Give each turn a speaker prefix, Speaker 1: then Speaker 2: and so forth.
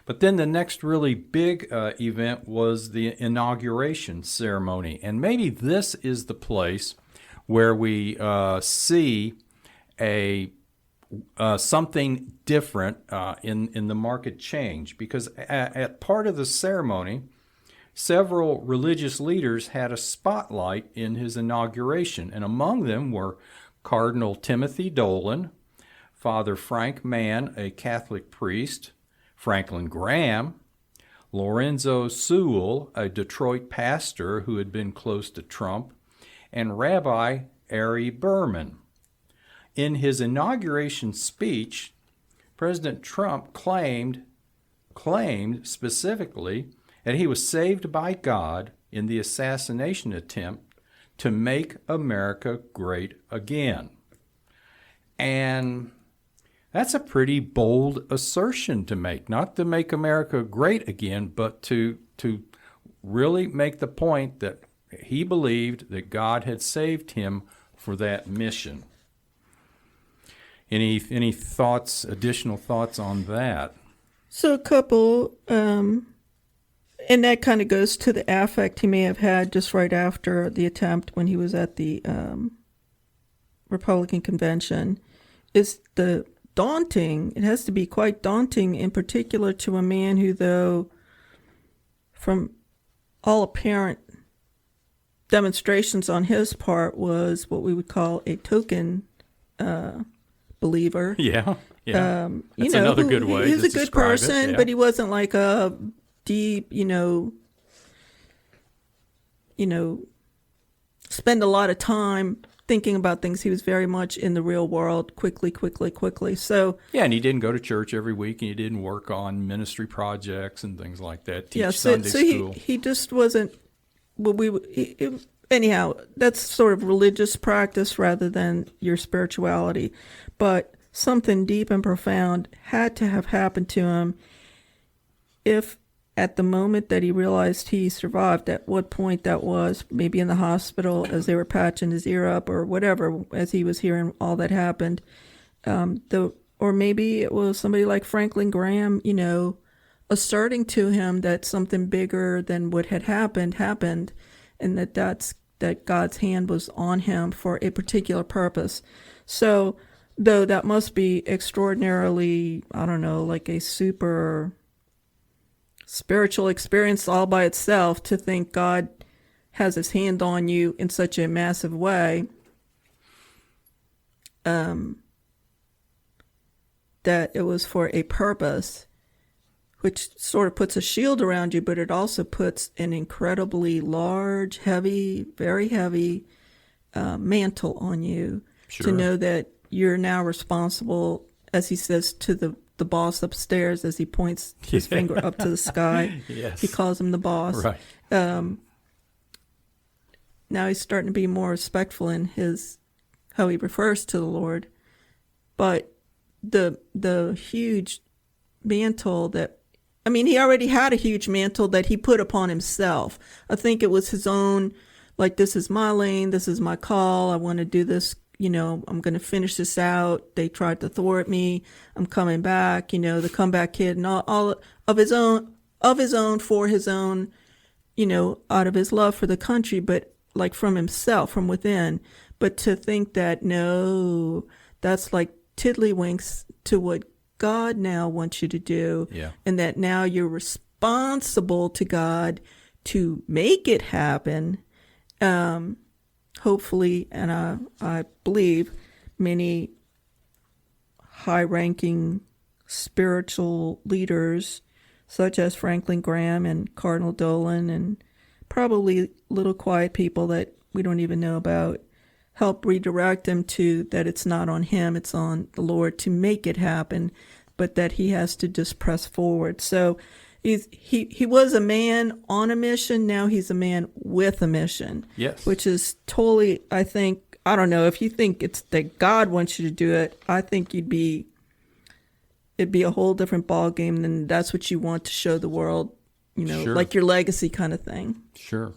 Speaker 1: But then the next really big event was the inauguration ceremony. And maybe this is the place where we see a something different in the market change. Because at part of the ceremony, several religious leaders had a spotlight in his inauguration. And among them were Cardinal Timothy Dolan, Father Frank Mann, a Catholic priest, Franklin Graham, Lorenzo Sewell, a Detroit pastor who had been close to Trump, and Rabbi Ari Berman. In his inauguration speech, President Trump claimed specifically that he was saved by God in the assassination attempt to make America great again. And that's a pretty bold assertion to make, not to make America great again, but to really make the point that he believed that God had saved him for that mission. Any thoughts, additional thoughts on that?
Speaker 2: So a couple, and that kind of goes to the affect he may have had just right after the attempt when he was at the Republican convention, is the daunting. It has to be quite daunting, in particular to a man who, though, from all apparent demonstrations on his part, was what we would call a token believer.
Speaker 1: Yeah. That's another good way
Speaker 2: he was
Speaker 1: to
Speaker 2: a good
Speaker 1: describe
Speaker 2: person,
Speaker 1: it, yeah.
Speaker 2: but he wasn't like a deep, spend a lot of time thinking about things. He was very much in the real world, quickly. So
Speaker 1: yeah, and he didn't go to church every week, and he didn't work on ministry projects and things like that. Teach Sunday school.
Speaker 2: He just wasn't. Well, anyhow, that's sort of religious practice rather than your spirituality, but something deep and profound had to have happened to him. If at the moment that he realized he survived, at what point that was, maybe in the hospital as they were patching his ear up or whatever, as he was hearing all that happened, or maybe it was somebody like Franklin Graham, asserting to him that something bigger than what had happened, and that God's hand was on him for a particular purpose. So, though that must be extraordinarily, I don't know, like a super spiritual experience all by itself, to think God has his hand on you in such a massive way, that it was for a purpose, which sort of puts a shield around you, but it also puts an incredibly large, heavy, very heavy mantle on you.
Speaker 1: Sure.
Speaker 2: To know that you're now responsible, as he says to the boss upstairs, as he points his finger up to the sky.
Speaker 1: Yes.
Speaker 2: He calls him the boss.
Speaker 1: Right.
Speaker 2: Now he's starting to be more respectful in how he refers to the Lord. But the huge mantle he already had a huge mantle that he put upon himself. I think it was his own, like, this is my lane, this is my call, I want to do this, I'm going to finish this out. They tried to thwart me. I'm coming back, the comeback kid, and all of his own, for his own, out of his love for the country, but like from himself, from within. But to think that, no, that's like tiddlywinks to what God now wants you to do.
Speaker 1: Yeah. And
Speaker 2: that now you're responsible to God to make it happen. Hopefully, and I believe many high-ranking spiritual leaders, such as Franklin Graham and Cardinal Dolan, and probably little quiet people that we don't even know about, help redirect him to that it's not on him, it's on the Lord to make it happen, but that he has to just press forward. So he was a man on a mission. Now he's a man with a mission.
Speaker 1: Yes.
Speaker 2: Which is totally, I think, I don't know, if you think it's that God wants you to do it, I think it'd be a whole different ball game than that's what you want to show the world,
Speaker 1: Sure.
Speaker 2: like your legacy kind of thing.
Speaker 1: Sure.